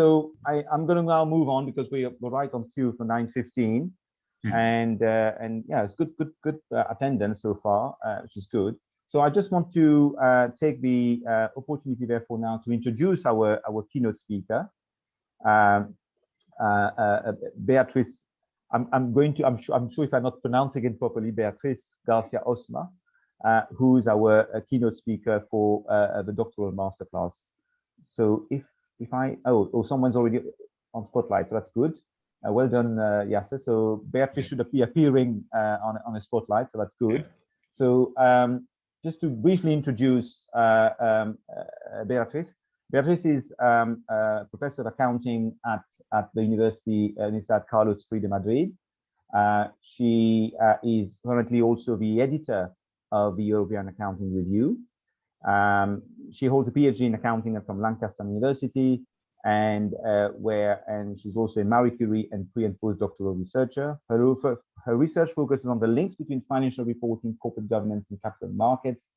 So I'm going to now move on because we're right on cue for 9:15, and yeah, it's good attendance so far, which is good. So I just want to take the opportunity, therefore, now to introduce our keynote speaker, Beatriz. I'm sure if I'm not pronouncing it properly, Beatriz García Osma, who is our keynote speaker for the Doctoral Masterclass. So if someone's already on spotlight, so that's good. Well done, Yasser. So Beatriz should be appearing on a spotlight, so that's good. So just to briefly introduce Beatriz. Beatriz is professor of accounting at the Universidad Carlos III de Madrid. She is currently also the editor of the European Accounting Review. She holds a PhD in accounting from Lancaster University, and she's also a Marie Curie and pre- and postdoctoral researcher. Her research focuses on the links between financial reporting, corporate governance, and capital markets.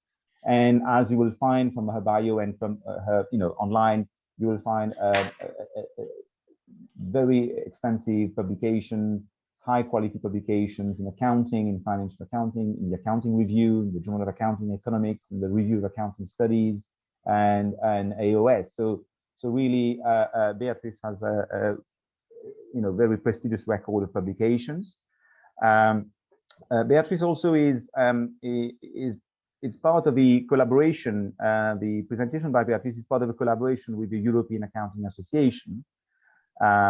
And as you will find from her bio and from her, online, you will find a very extensive publication, high quality publications in accounting, in financial accounting, in the Accounting Review, in the Journal of Accounting Economics, in the Review of Accounting Studies, and AOS. So really, Beatriz has a very prestigious record of publications. Beatriz also is part of the collaboration. The presentation by Beatriz is part of a collaboration with the European Accounting Association,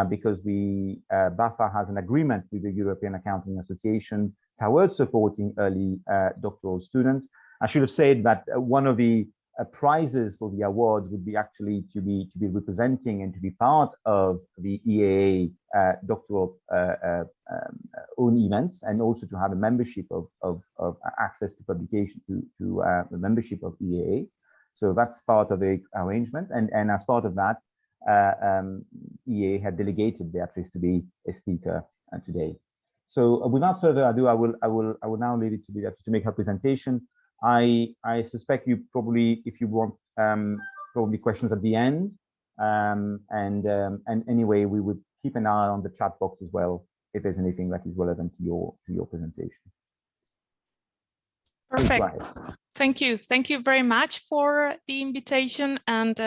because the BAFA has an agreement with the European Accounting Association towards supporting early doctoral students. I should have said that one of the prizes for the awards would be actually to be representing and to be part of the EAA doctoral own events, and also to have a membership of access to publication to the membership of EAA. So that's part of the arrangement, and as part of that, EAA had delegated Beatriz to be a speaker today. So without further ado, I will now leave it to Beatriz to make her presentation. I suspect you probably, if you want, probably questions at the end, and anyway, we would keep an eye on the chat box as well if there's anything that is relevant to your presentation. Perfect. Thank you very much for the invitation, and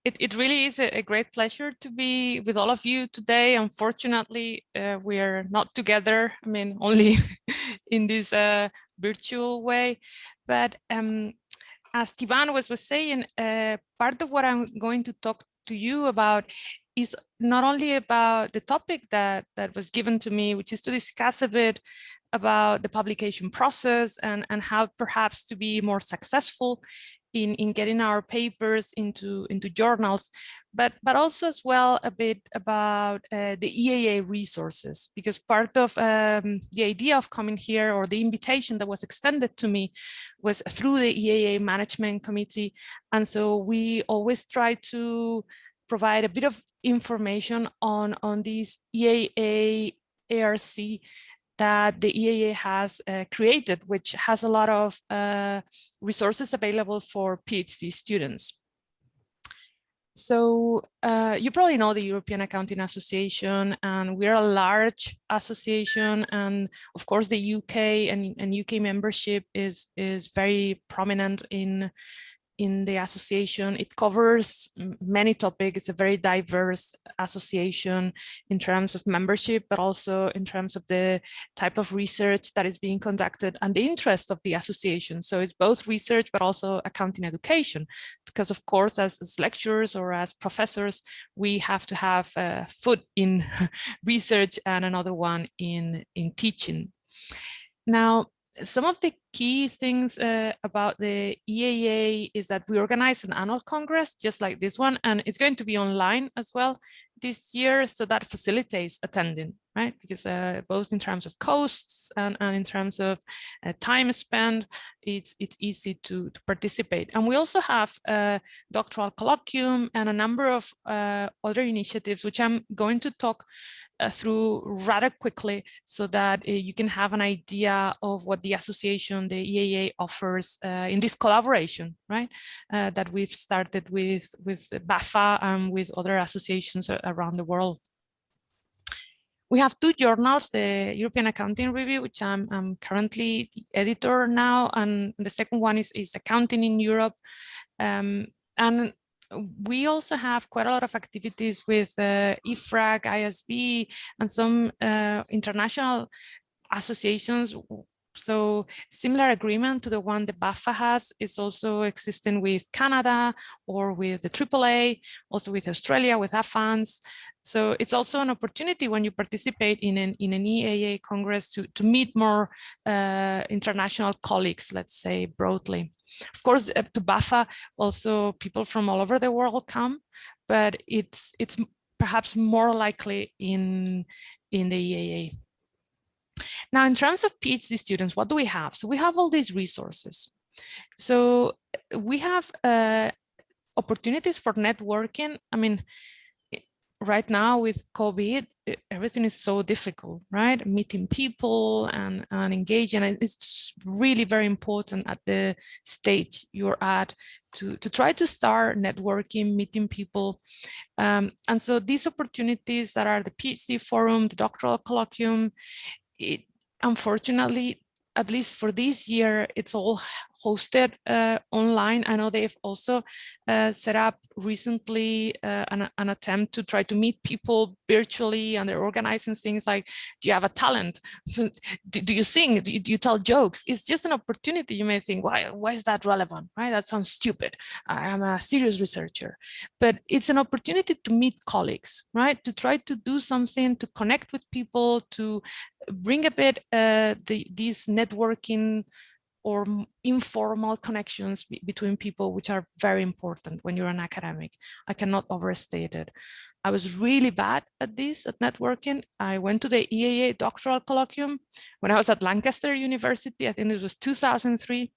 it really is a great pleasure to be with all of you today. Unfortunately, we are not together. I mean, only in this virtual way. But as Tivan was saying, part of what I'm going to talk to you about is not only about the topic that was given to me, which is to discuss a bit about the publication process and how perhaps to be more successful in getting our papers into journals, but also as well a bit about the EAA resources, because part of the idea of coming here, or the invitation that was extended to me, was through the EAA Management Committee. And so we always try to provide a bit of information on this EAA ARC that the EAA has created, which has a lot of resources available for PhD students. So you probably know the European Accounting Association, and we're a large association. And of course, the UK and UK membership is very prominent in the association. It covers many topics. It's a very diverse association in terms of membership, but also in terms of the type of research that is being conducted and the interest of the association. So it's both research, but also accounting education, because of course, as lecturers or as professors, we have to have a foot in research and another one in teaching. Now, some of the key things about the EAA is that we organize an annual congress just like this one, and it's going to be online as well this year, so that facilitates attending, right? Because both in terms of costs and in terms of time spent, it's easy to participate. And we also have a Doctoral Colloquium and a number of other initiatives, which I'm going to talk through rather quickly so that you can have an idea of what the association, the EAA, offers in this collaboration, right? That we've started with BAFA and with other associations around the world. We have two journals, the European Accounting Review, which I'm currently the editor now, and the second one is Accounting in Europe. And we also have quite a lot of activities with IFRAC, ISB, and some international associations. So similar agreement to the one the BAFA has is also existing with Canada or with the AAA, also with Australia, with AFANS. So it's also an opportunity when you participate in an EAA Congress to meet more international colleagues, let's say broadly. Of course, to BAFA, also people from all over the world come, but it's perhaps more likely in the EAA. Now, in terms of PhD students, what do we have? So we have all these resources. So we have opportunities for networking. I mean, right now with COVID, everything is so difficult, right? Meeting people and engaging. And it's really very important at the stage you're at to try to start networking, meeting people. And so these opportunities that are the PhD Forum, the Doctoral Colloquium, unfortunately, at least for this year, it's all hosted online. I know they've also set up recently an attempt to try to meet people virtually, and they're organizing things like, do you have a talent? Do you sing? Do you tell jokes? It's just an opportunity. You may think, why is that relevant, right? That sounds stupid. I'm a serious researcher. But it's an opportunity to meet colleagues, right? To try to do something, to connect with people, to bring a bit these networking or informal connections between people, which are very important when you're an academic. I cannot overstate it. I was really bad at this, at networking. I went to the EAA Doctoral Colloquium when I was at Lancaster University. I think it was 2003.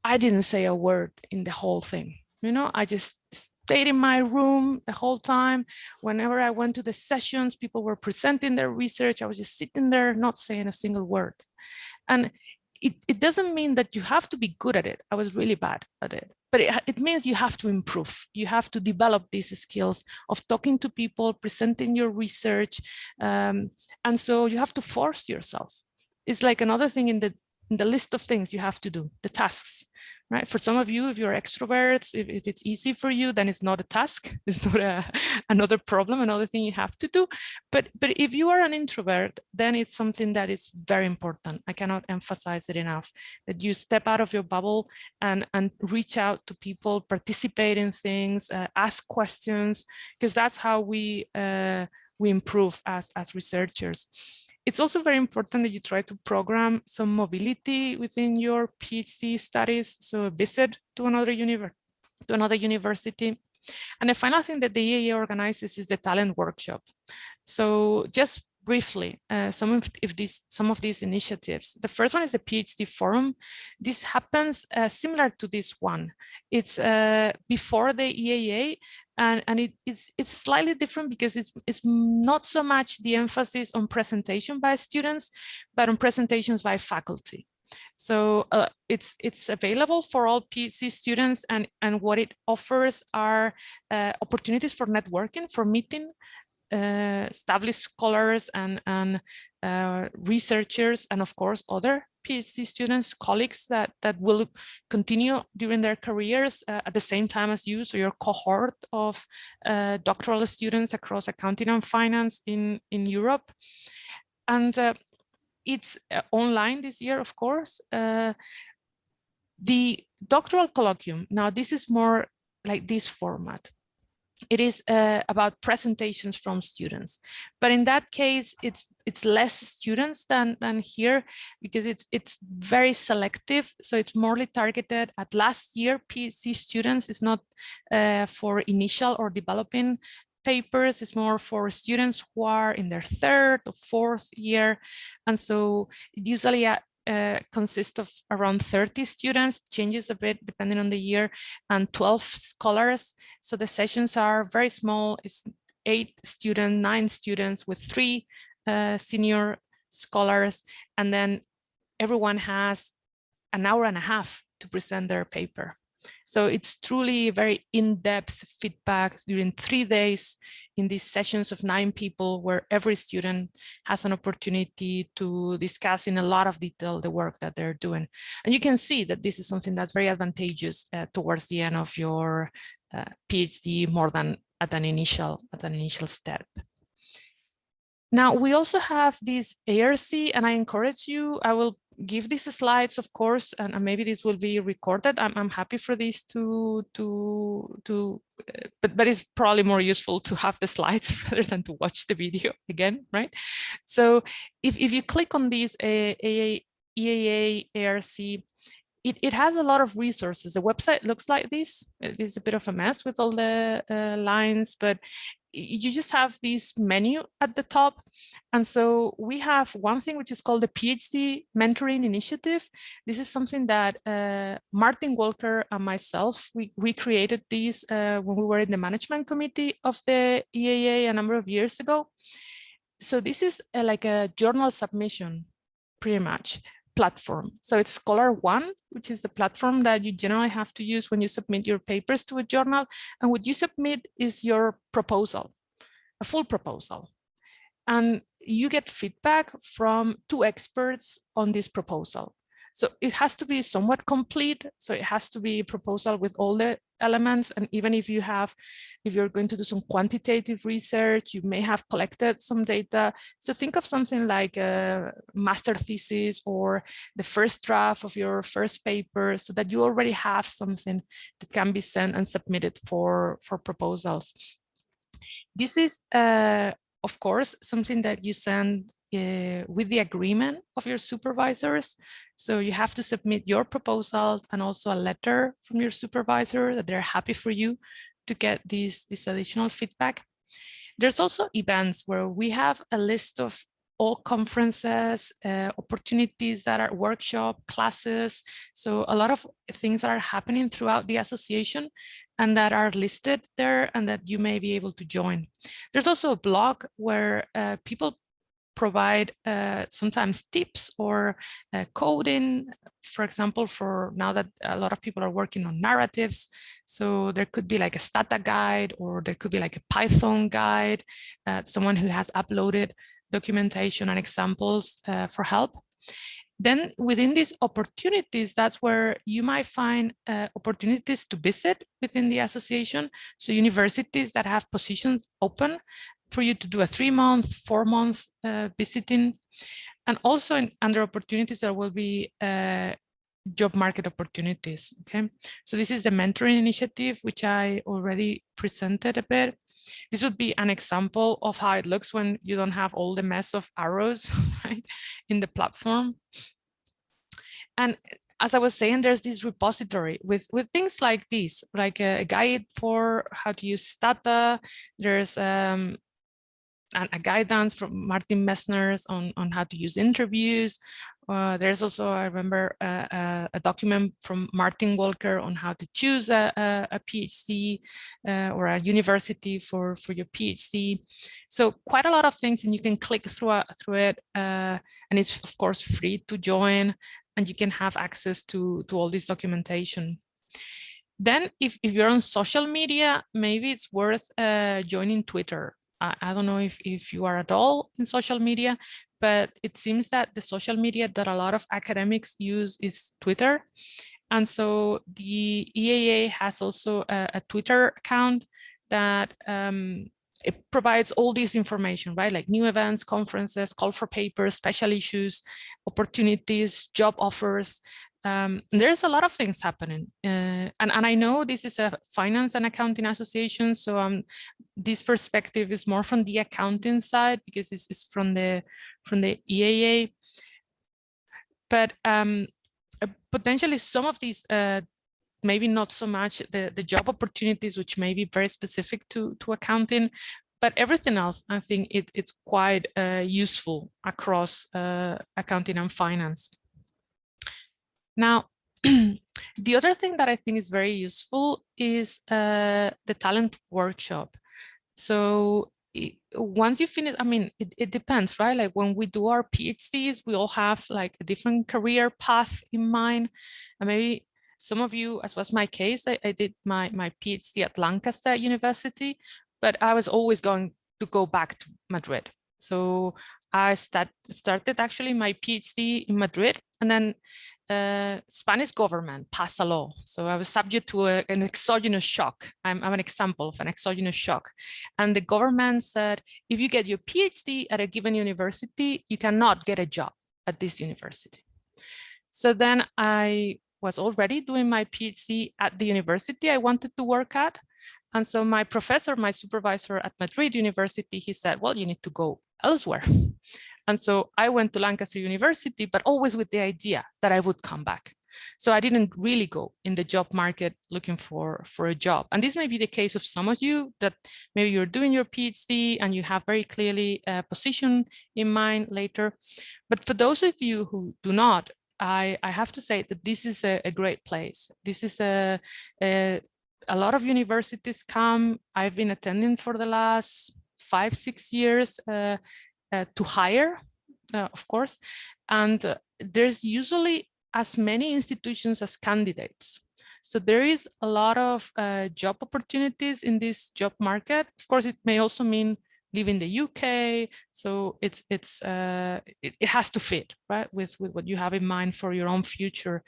I didn't say a word in the whole thing. You know, I just stayed in my room the whole time. Whenever I went to the sessions, people were presenting their research. I was just sitting there, not saying a single word. And it doesn't mean that you have to be good at it. I was really bad at it. But it means you have to improve. You have to develop these skills of talking to people, presenting your research. And so you have to force yourself. It's like another thing in the list of things you have to do, the tasks, right? For some of you, if you're extroverts, if it's easy for you, then it's not a task. It's not another problem, another thing you have to do. But if you are an introvert, then it's something that is very important. I cannot emphasize it enough, that you step out of your bubble and reach out to people, participate in things, ask questions, because that's how we improve as researchers. It's also very important that you try to program some mobility within your PhD studies. So a visit to another university. And the final thing that the EAA organizes is the talent workshop. So just briefly, some of these initiatives. The first one is the PhD Forum. This happens similar to this one. It's before the EAA. And it's slightly different because it's not so much the emphasis on presentation by students, but on presentations by faculty. So it's available for all PhD students, and what it offers are opportunities for networking, for meeting established scholars and researchers, and of course other PhD students, colleagues that will continue during their careers at the same time as you. So your cohort of doctoral students across accounting and finance in Europe. And it's online this year, of course. The Doctoral Colloquium, now this is more like this format. It is about presentations from students, but in that case, it's less students than here, because it's very selective. So it's more targeted at last year PhD students. It's not for initial or developing papers. It's more for students who are in their third or fourth year, and so usually consists of around 30 students, changes a bit depending on the year, and 12 scholars. So the sessions are very small. It's 8 students, 9 students with 3 senior scholars, and then everyone has an hour and a half to present their paper. So it's truly very in-depth feedback during 3 days in these sessions of 9 people, where every student has an opportunity to discuss in a lot of detail the work that they're doing. And you can see that this is something that's very advantageous towards the end of your PhD, more than at an initial step. Now, we also have this ARC, and I encourage you, I will give these slides, of course, and maybe this will be recorded. I'm happy for this but it's probably more useful to have the slides rather than to watch the video again, right? So if you click on this EAA ARC, it has a lot of resources. The website looks like this. It is a bit of a mess with all the lines, but you just have this menu at the top. And so we have one thing which is called the PhD Mentoring Initiative. This is something that Martin Walker and myself, we created this when we were in the management committee of the EAA a number of years ago. So this is like a journal submission, pretty much, platform. So it's Scholar One, which is the platform that you generally have to use when you submit your papers to a journal. And what you submit is your proposal, a full proposal. And you get feedback from 2 experts on this proposal. So it has to be somewhat complete. So it has to be a proposal with all the elements. And even if you're going to do some quantitative research, you may have collected some data. So think of something like a master thesis or the first draft of your first paper, so that you already have something that can be sent and submitted for proposals. This is, of course, something that you send with the agreement of your supervisors. So you have to submit your proposal and also a letter from your supervisor that they're happy for you to get this additional feedback. There's also events where we have a list of all conferences, opportunities that are workshop, classes. So a lot of things that are happening throughout the association and that are listed there and that you may be able to join. There's also a blog where people provide sometimes tips or coding, for example, for now that a lot of people are working on narratives. So there could be like a Stata guide, or there could be like a Python guide, someone who has uploaded documentation and examples for help. Then within these opportunities, that's where you might find opportunities to visit within the association. So universities that have positions open for you to do a 3-month, 4 months visiting. And also under opportunities, there will be job market opportunities, okay? So this is the mentoring initiative, which I already presented a bit. This would be an example of how it looks when you don't have all the mess of arrows, right, in the platform. And as I was saying, there's this repository with things like this, like a guide for how to use Stata. There's a guidance from Martin Messner's on how to use interviews. There's also, I remember, a document from Martin Walker on how to choose a PhD or a university for your PhD. So quite a lot of things, and you can click through it, and it's of course free to join, and you can have access to all this documentation. Then if you're on social media, maybe it's worth joining Twitter. I don't know if you are at all in social media, but it seems that the social media that a lot of academics use is Twitter. And so the EAA has also a Twitter account that it provides all this information, right? Like new events, conferences, call for papers, special issues, opportunities, job offers. There's a lot of things happening. And I know this is a finance and accounting association. So this perspective is more from the accounting side because this is from the EAA. But potentially some of these, maybe not so much the job opportunities, which may be very specific to accounting, but everything else, I think it's quite useful across accounting and finance. Now, the other thing that I think is very useful is the talent workshop. So once you finish, I mean, it depends, right? Like when we do our PhDs, we all have like a different career path in mind. And maybe some of you, as was my case, I did my PhD at Lancaster University, but I was always going to go back to Madrid. So I started actually my PhD in Madrid, and then Spanish government passed a law. So I was subject to an exogenous shock. I'm an example of an exogenous shock. And the government said, if you get your PhD at a given university, you cannot get a job at this university. So then I was already doing my PhD at the university I wanted to work at. And so my professor, my supervisor at Madrid University, he said, well, you need to go elsewhere. And so I went to Lancaster University, but always with the idea that I would come back. So I didn't really go in the job market looking for a job. And this may be the case of some of you, that maybe you're doing your PhD and you have very clearly a position in mind later. But for those of you who do not, I have to say that this is a great place. This is a lot of universities come. I've been attending for the last 5-6 years to hire, of course, and there's usually as many institutions as candidates. So there is a lot of job opportunities in this job market. Of course, it may also mean live in the UK. So it has to fit, right, with what you have in mind for your own future.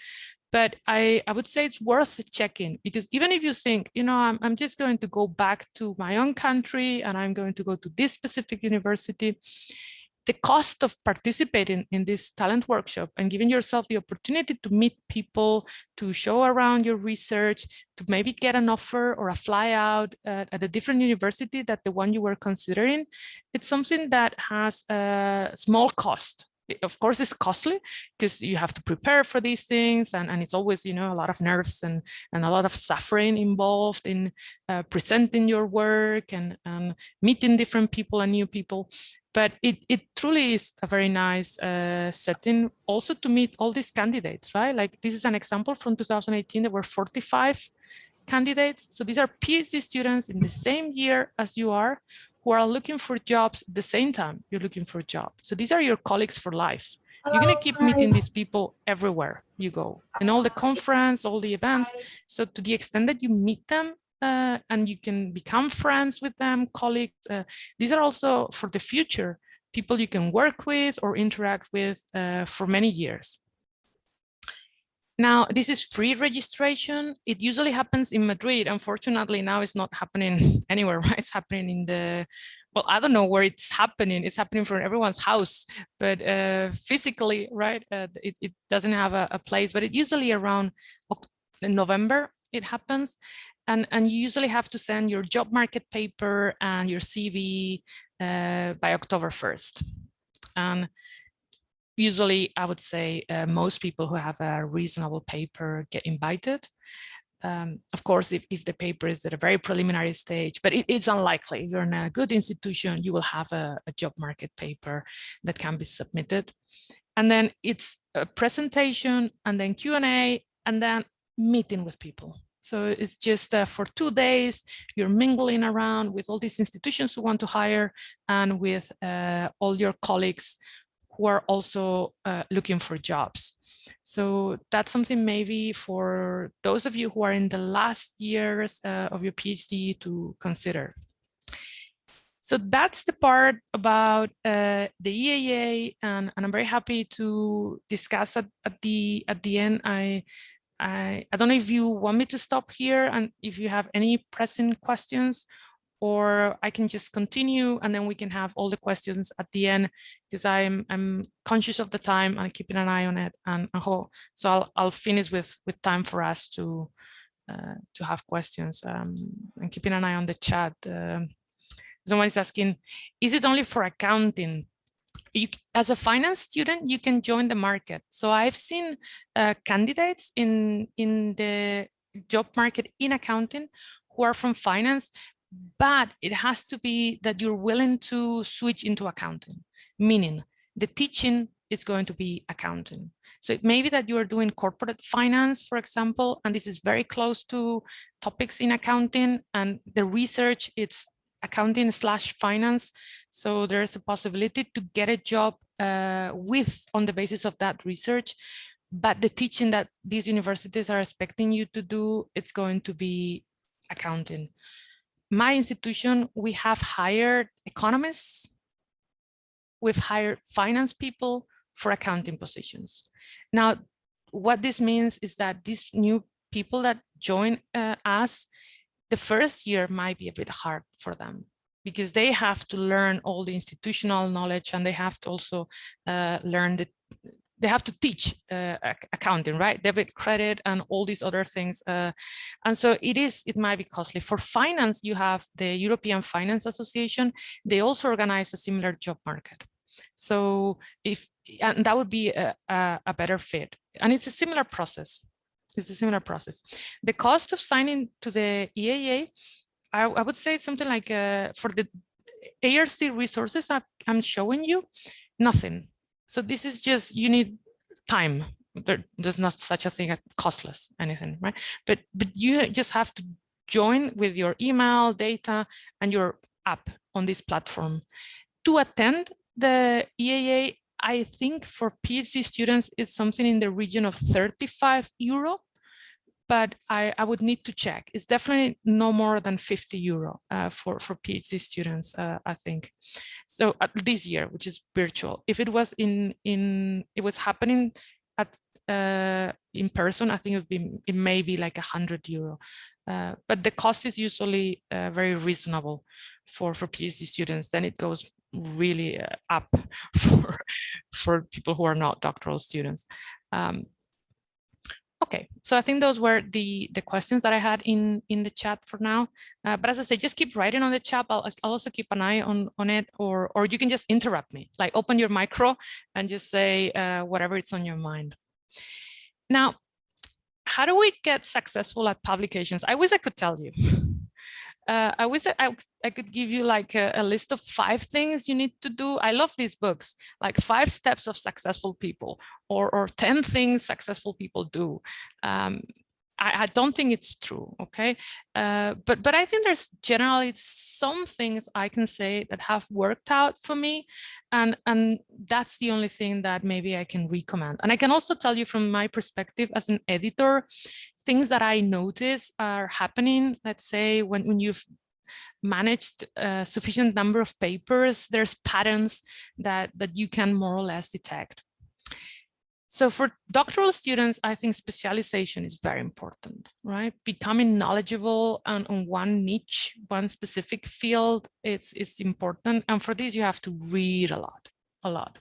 But I would say it's worth checking, because even if you think, you know, I'm just going to go back to my own country and I'm going to go to this specific university, the cost of participating in this talent workshop and giving yourself the opportunity to meet people, to show around your research, to maybe get an offer or a fly out at a different university than the one you were considering, it's something that has a small cost. Of course, it's costly because you have to prepare for these things, and it's always, you know, a lot of nerves and a lot of suffering involved in presenting your work and meeting different people and new people. But it truly is a very nice setting also to meet all these candidates, right? Like this is an example from 2018, there were 45 candidates. So these are PhD students in the same year as you are, who are looking for jobs at the same time you're looking for a job. So these are your colleagues for life. You're going to keep meeting these people everywhere you go, in all the conference, all the events. So to the extent that you meet them and you can become friends with them, colleagues, these are also for the future, people you can work with or interact with for many years. Now, this is free registration. It usually happens in Madrid. Unfortunately, now it's not happening anywhere, right? It's happening in the, well, I don't know where it's happening. It's happening from everyone's house, but physically, right? It doesn't have a place, but it usually around November, it happens. And you usually have to send your job market paper and your CV by October 1st. And usually, I would say most people who have a reasonable paper get invited. Of course, if the paper is at a very preliminary stage, but it's unlikely. If you're in a good institution, you will have a job market paper that can be submitted. And then it's a presentation, and then Q&A, and then meeting with people. So it's just for 2 days, you're mingling around with all these institutions who want to hire and with all your colleagues who are also looking for jobs. So that's something maybe for those of you who are in the last years of your PhD to consider. So that's the part about the EAA, and I'm very happy to discuss at the end. I don't know if you want me to stop here and if you have any pressing questions, or I can just continue and then we can have all the questions at the end, because I'm conscious of the time and keeping an eye on it. And so I'll finish with time for us to have questions, and keeping an eye on the chat. Someone is asking, is it only for accounting? As a finance student, you can join the market. So I've seen candidates in the job market in accounting who are from finance, but it has to be that you're willing to switch into accounting, meaning the teaching is going to be accounting. So it may be that you are doing corporate finance, for example, and this is very close to topics in accounting, and the research, it's accounting/finance. So there's a possibility to get a job on the basis of that research. But the teaching that these universities are expecting you to do, it's going to be accounting. My institution, we have hired economists, we've hired finance people for accounting positions. Now, what this means is that these new people that join us, the first year might be a bit hard for them because they have to learn all the institutional knowledge, and they have to also they have to teach accounting, right? Debit, credit, and all these other things. And so it might be costly. For finance, you have the European Finance Association. They also organize a similar job market. So and that would be a better fit. And it's a similar process. It's a similar process. The cost of signing to the EAA, I would say it's something like for the ARC resources I'm showing you, nothing. So this is just, you need time. There's not such a thing as costless anything, right? But you just have to join with your email, data, and your app on this platform. To attend the EAA, I think for PhD students, it's something in the region of 35 euro, but I would need to check. It's definitely no more than 50 euro for PhD students, I think. So this year, which is virtual. If it was it was happening at in person, I think it may be like 100 euro. But the cost is usually very reasonable for PhD students. Then it goes really up for people who are not doctoral students. Okay, so I think those were the questions that I had in the chat for now. But as I say, just keep writing on the chat. I'll also keep an eye on it, or you can just interrupt me, like open your micro and just say whatever it's on your mind. Now, how do we get successful at publications? I wish I could tell you. I wish I could give you like a list of 5 things you need to do. I love these books, like 5 steps of successful people, or 10 things successful people do. I don't think it's true, okay? But I think there's generally some things I can say that have worked out for me, and that's the only thing that maybe I can recommend. And I can also tell you from my perspective as an editor, things that I notice are happening. Let's say when you've managed a sufficient number of papers, there's patterns that you can more or less detect. So for doctoral students, I think specialization is very important, right? Becoming knowledgeable on one niche, one specific field, it's important. And for this, you have to read a lot.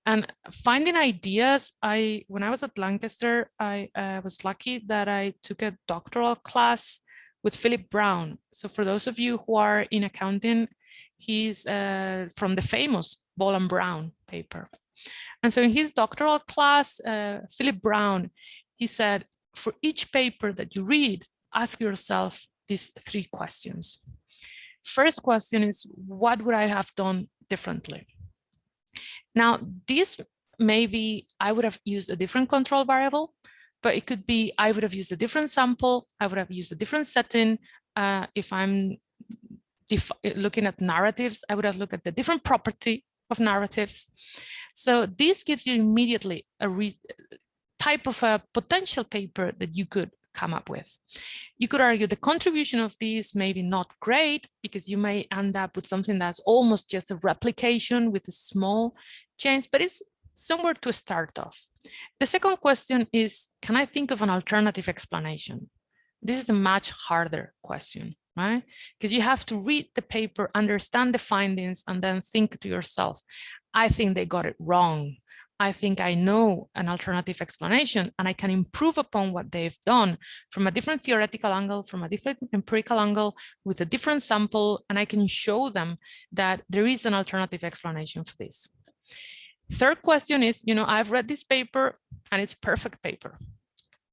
And finding ideas, when I was at Lancaster, I was lucky that I took a doctoral class with Philip Brown. So for those of you who are in accounting, he's from the famous Ball and Brown paper. And so in his doctoral class, Philip Brown, he said, for each paper that you read, ask yourself these 3 questions. First question is, what would I have done differently? Now, this maybe I would have used a different control variable, but it could be I would have used a different sample, I would have used a different setting. If I'm looking at narratives, I would have looked at the different property of narratives. So this gives you immediately a type of a potential paper that you could come up with. You could argue the contribution of these may be not great, because you may end up with something that's almost just a replication with a small change, but it's somewhere to start off. The second question is, can I think of an alternative explanation? This is a much harder question, right? Because you have to read the paper, understand the findings, and then think to yourself, I think they got it wrong. I think I know an alternative explanation, and I can improve upon what they've done from a different theoretical angle, from a different empirical angle, with a different sample, and I can show them that there is an alternative explanation for this. Third question is, I've read this paper and it's perfect paper.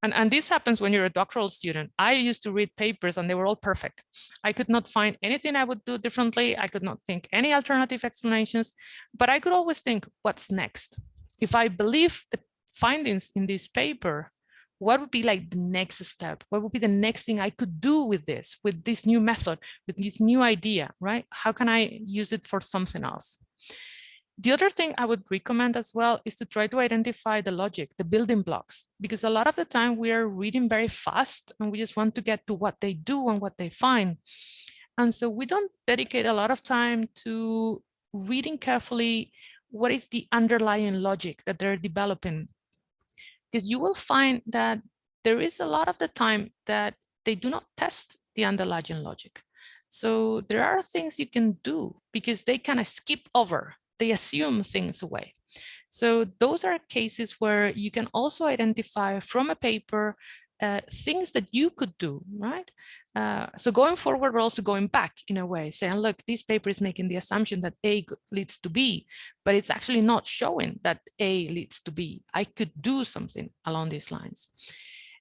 And this happens when you're a doctoral student. I used to read papers and they were all perfect. I could not find anything I would do differently. I could not think any alternative explanations, but I could always think, what's next? If I believe the findings in this paper, what would be like the next step? What would be the next thing I could do with this new method, with this new idea, right? How can I use it for something else? The other thing I would recommend as well is to try to identify the logic, the building blocks, because a lot of the time we are reading very fast and we just want to get to what they do and what they find. And so we don't dedicate a lot of time to reading carefully what is the underlying logic that they're developing. Because you will find that there is a lot of the time that they do not test the underlying logic. So there are things you can do because they kind of skip over, they assume things away. So those are cases where you can also identify from a paper things that you could do, right? So going forward, we're also going back in a way, saying, look, this paper is making the assumption that A leads to B, but it's actually not showing that A leads to B. I could do something along these lines.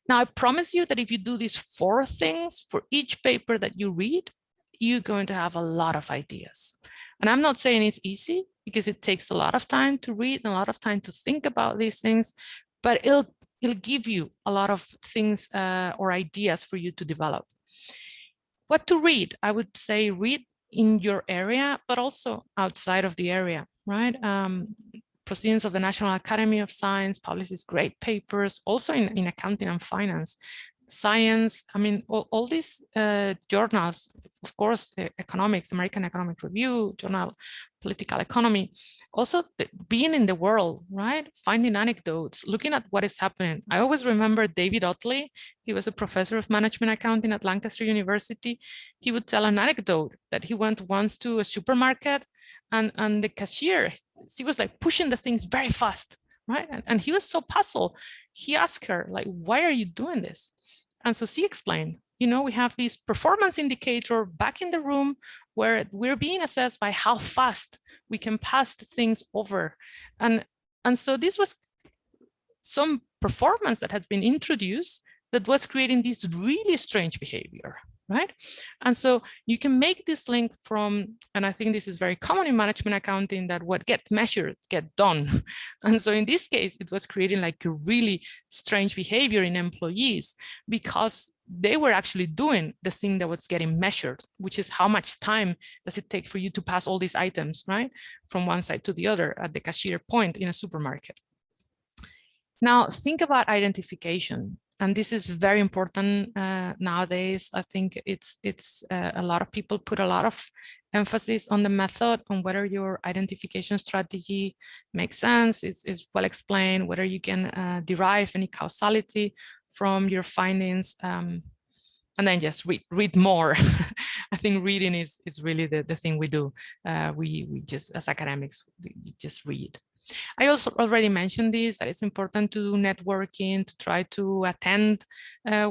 Now, I promise you that if you do these 4 things for each paper that you read, you're going to have a lot of ideas. And I'm not saying it's easy, because it takes a lot of time to read and a lot of time to think about these things, but it'll give you a lot of things or ideas for you to develop. What to read? I would say read in your area, but also outside of the area, right? Proceedings of the National Academy of Science publishes great papers, also in accounting and finance. Science, I mean, all these journals, of course, economics, American Economic Review, Journal Political Economy, also being in the world, right? Finding anecdotes, looking at what is happening. I always remember David Otley. He was a professor of management accounting at Lancaster University. He would tell an anecdote that he went once to a supermarket and the cashier, she was like pushing the things very fast, right? And he was so puzzled. He asked her, like, why are you doing this? And so she explained, you know, we have this performance indicator back in the room where we're being assessed by how fast we can pass the things over. And so this was some performance that had been introduced that was creating this really strange behavior, right? And so you can make this link from, and I think this is very common in management accounting, that what gets measured get done. And so in this case, it was creating like a really strange behavior in employees because they were actually doing the thing that was getting measured, which is how much time does it take for you to pass all these items, right? From one side to the other at the cashier point in a supermarket. Now think about identification. And this is very important nowadays. I think it's a lot of people put a lot of emphasis on the method, on whether your identification strategy makes sense, is well explained, whether you can derive any causality from your findings, and then just read more. I think reading is really the thing we do. We just, as academics, we just read. I also already mentioned this, that it's important to do networking, to try to attend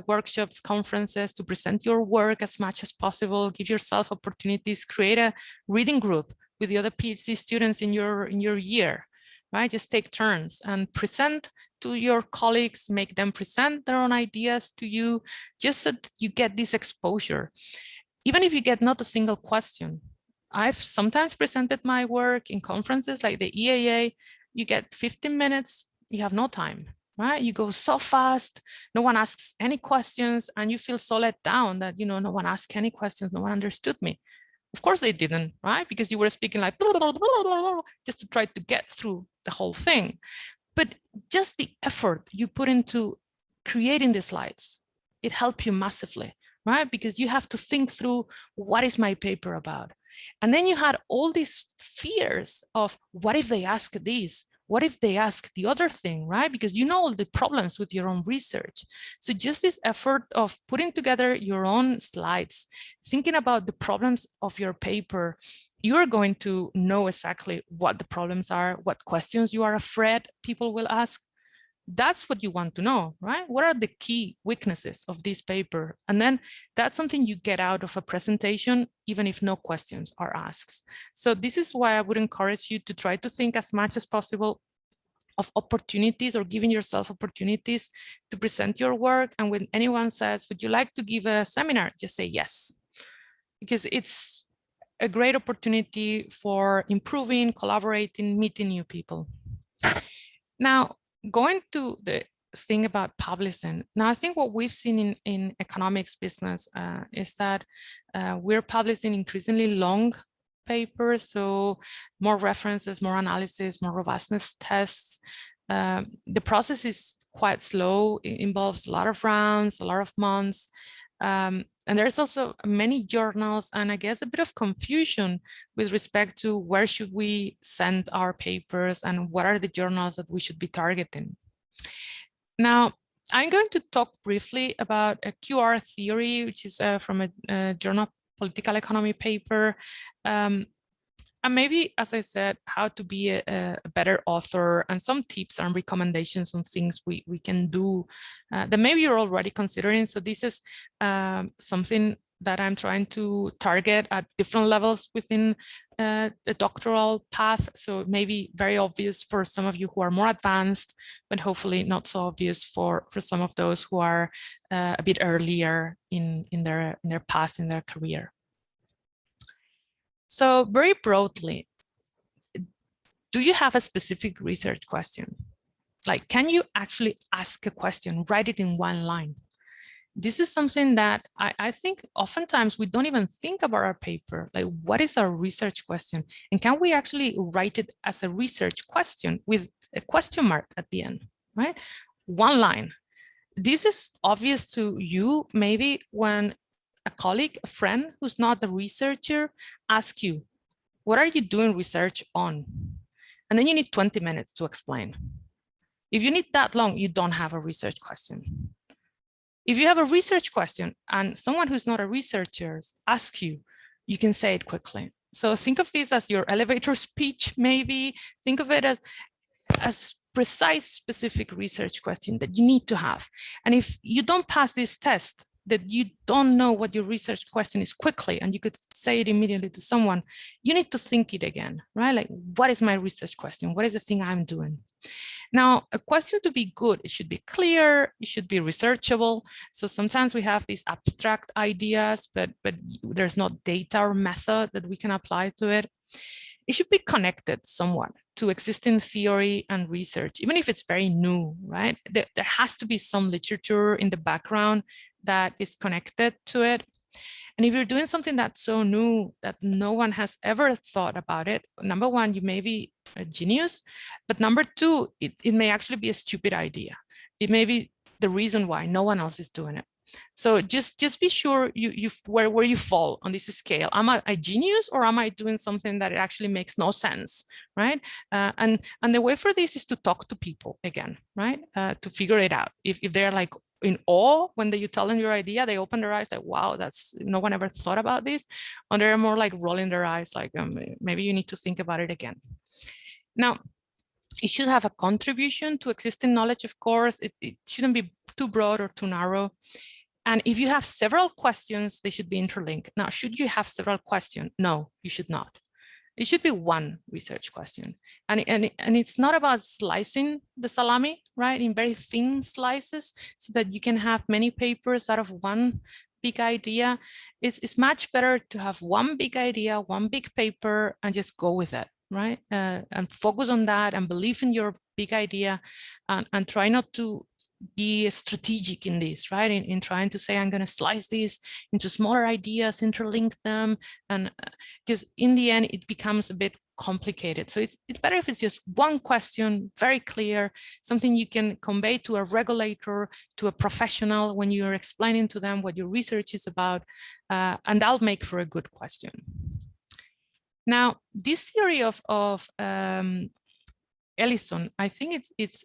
workshops, conferences, to present your work as much as possible, give yourself opportunities, create a reading group with the other PhD students in your year, right? Just take turns and present to your colleagues, make them present their own ideas to you, just so that you get this exposure. Even if you get not a single question. I've sometimes presented my work in conferences like the EAA. You get 15 minutes, you have no time, right? You go so fast, no one asks any questions, and you feel so let down that, you know, no one asked any questions, no one understood me. Of course they didn't, right? Because you were speaking like just to try to get through the whole thing. But just the effort you put into creating the slides, it helped you massively, right? Because you have to think through, what is my paper about? And then you had all these fears of, what if they ask this? What if they ask the other thing, right? Because you know all the problems with your own research. So just this effort of putting together your own slides, thinking about the problems of your paper, you're going to know exactly what the problems are, what questions you are afraid people will ask. That's what you want to know, right? What are the key weaknesses of this paper? And then that's something you get out of a presentation, even if no questions are asked. So this is why I would encourage you to try to think as much as possible of opportunities, or giving yourself opportunities to present your work. And when anyone says, would you like to give a seminar? Just say yes, because it's a great opportunity for improving, collaborating, meeting new people. Now, going to the thing about publishing. Now, I think what we've seen in economics business is that we're publishing increasingly long papers, so more references, more analysis, more robustness tests. The process is quite slow. It involves a lot of rounds, a lot of months. And there's also many journals and I guess a bit of confusion with respect to where should we send our papers and what are the journals that we should be targeting. Now, I'm going to talk briefly about a QR theory, which is from a journal political economy paper. And maybe, as I said, how to be a better author and some tips and recommendations on things we can do that maybe you're already considering. So this is something that I'm trying to target at different levels within the doctoral path. So it may be very obvious for some of you who are more advanced, but hopefully not so obvious for some of those who are a bit earlier in their path, in their career. So very broadly, do you have a specific research question? Like, can you actually ask a question, write it in one line? This is something that I think oftentimes we don't even think about our paper. Like, what is our research question? And can we actually write it as a research question with a question mark at the end, right? One line. This is obvious to you maybe when a colleague, a friend who's not a researcher asks you, what are you doing research on? And then you need 20 minutes to explain. If you need that long, you don't have a research question. If you have a research question and someone who's not a researcher asks you, you can say it quickly. So think of this as your elevator speech, maybe. Think of it as precise, specific research question that you need to have. And if you don't pass this test, that you don't know what your research question is quickly, and you could say it immediately to someone, you need to think it again, right? Like, what is my research question? What is the thing I'm doing? Now, a question to be good, it should be clear, it should be researchable. So sometimes we have these abstract ideas, but there's not data or method that we can apply to it. It should be connected somewhat to existing theory and research, even if it's very new, right? There has to be some literature in the background that is connected to it. And if you're doing something that's so new that no one has ever thought about it, number one, you may be a genius, but number two, it may actually be a stupid idea. It may be the reason why no one else is doing it. So just be sure where you fall on this scale. Am I a genius, or am I doing something that it actually makes no sense, right? And the way for this is to talk to people again, right? To figure it out. If they're like in awe when you tell them your idea, they open their eyes like, wow, that's, no one ever thought about this. Or they're more like rolling their eyes like, maybe you need to think about it again. Now, it should have a contribution to existing knowledge, of course. It shouldn't be too broad or too narrow. And if you have several questions, they should be interlinked. Now, should you have several questions? No, you should not. It should be one research question. And it's not about slicing the salami, right, in very thin slices so that you can have many papers out of one big idea. It's much better to have one big idea, one big paper, and just go with it, right? And focus on that and believe in your big idea, and try not to be strategic in this, right? In trying to say, I'm going to slice this into smaller ideas, interlink them, and because in the end, it becomes a bit complicated. So it's better if it's just one question, very clear, something you can convey to a regulator, to a professional when you're explaining to them what your research is about, and that'll make for a good question. Now, this theory of Ellison, I think it's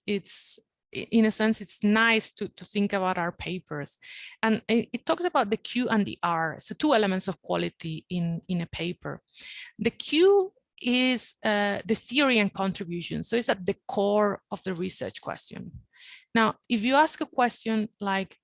in a sense, it's nice to think about our papers. And it talks about the Q and the R, so two elements of quality in a paper. The Q is the theory and contribution, so it's at the core of the research question. Now, if you ask a question like,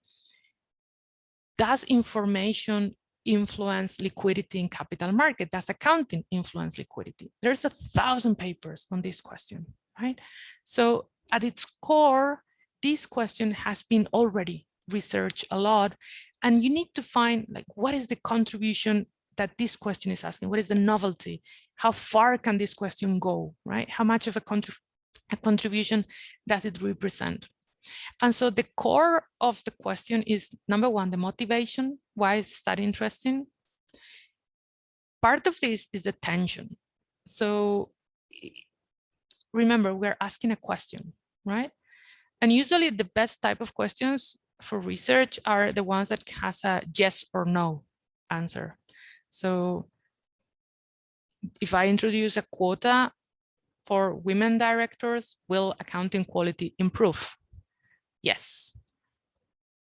does information influence liquidity in capital market? Does accounting influence liquidity? There's 1,000 papers on this question, right? So at its core, this question has been already researched a lot, and you need to find like, what is the contribution that this question is asking? What is the novelty? How far can this question go, right? How much of a contribution does it represent? And so the core of the question is, number one, the motivation. Why is the study interesting? Part of this is the tension. So remember, we're asking a question, right? And usually the best type of questions for research are the ones that has a yes or no answer. So if I introduce a quota for women directors, will accounting quality improve? Yes.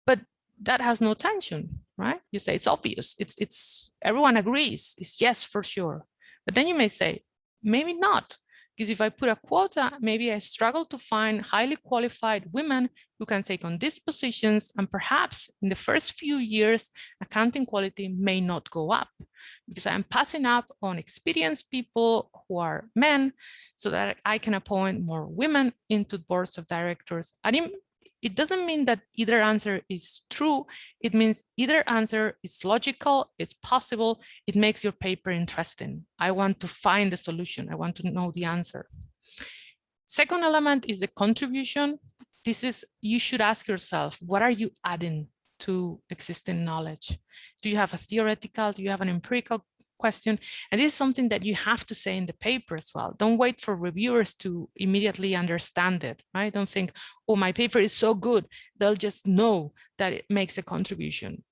But that has no tension, right? You say it's obvious. It's everyone agrees. It's yes for sure. But then you may say, maybe not. Because if I put a quota, maybe I struggle to find highly qualified women who can take on these positions. And perhaps in the first few years, accounting quality may not go up because I'm passing up on experienced people who are men so that I can appoint more women into boards of directors. And it doesn't mean that either answer is true. It means either answer is logical, it's possible, it makes your paper interesting. I want to find the solution. I want to know the answer. Second element is the contribution. This is, you should ask yourself, what are you adding to existing knowledge? Do you have a theoretical, do you have an empirical question? And this is something that you have to say in the paper as well. Don't wait for reviewers to immediately understand it, right? Don't think, oh, my paper is so good, they'll just know that it makes a contribution.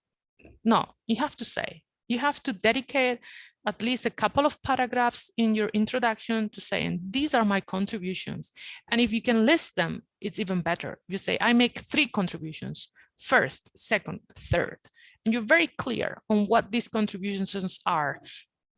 No, you have to say, you have to dedicate at least a couple of paragraphs in your introduction to saying, these are my contributions. And if you can list them, it's even better. You say, I make 3 contributions, first, second, third. And you're very clear on what these contributions are,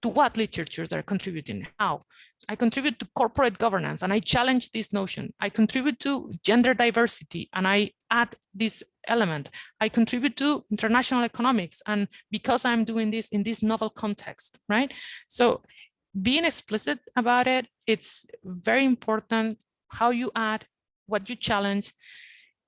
to what literature they're contributing, how. I contribute to corporate governance and I challenge this notion. I contribute to gender diversity and I add this element. I contribute to international economics, and because I'm doing this in this novel context, right? So being explicit about it, it's very important how you add, what you challenge.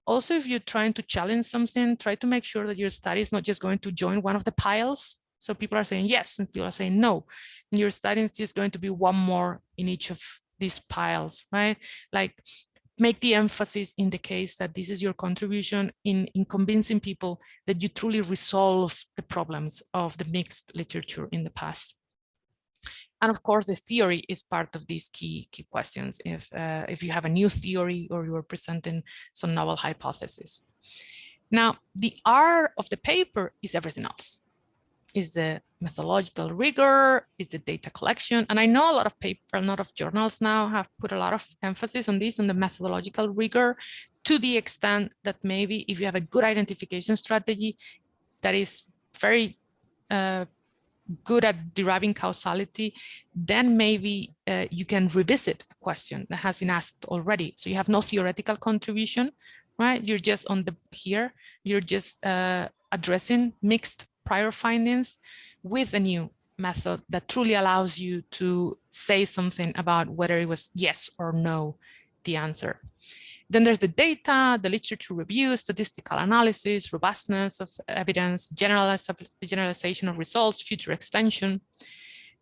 Also, if you're trying to challenge something, try to make sure that your study is not just going to join one of the piles. So people are saying yes, and people are saying no. And your study is just going to be one more in each of these piles, right? Like, make the emphasis in the case that this is your contribution in convincing people that you truly resolve the problems of the mixed literature in the past. And of course, the theory is part of these key questions. If you have a new theory or you are presenting some novel hypothesis. Now, the R of the paper is everything else. Is the methodological rigor, is the data collection. And I know a lot of paper, a lot of journals now have put a lot of emphasis on this, on the methodological rigor, to the extent that maybe if you have a good identification strategy that is very good at deriving causality, then maybe you can revisit a question that has been asked already. So you have no theoretical contribution, right? You're just on the here, you're just addressing mixed prior findings with a new method that truly allows you to say something about whether it was yes or no, the answer. Then there's the data, the literature review, statistical analysis, robustness of evidence, generalization of results, future extension.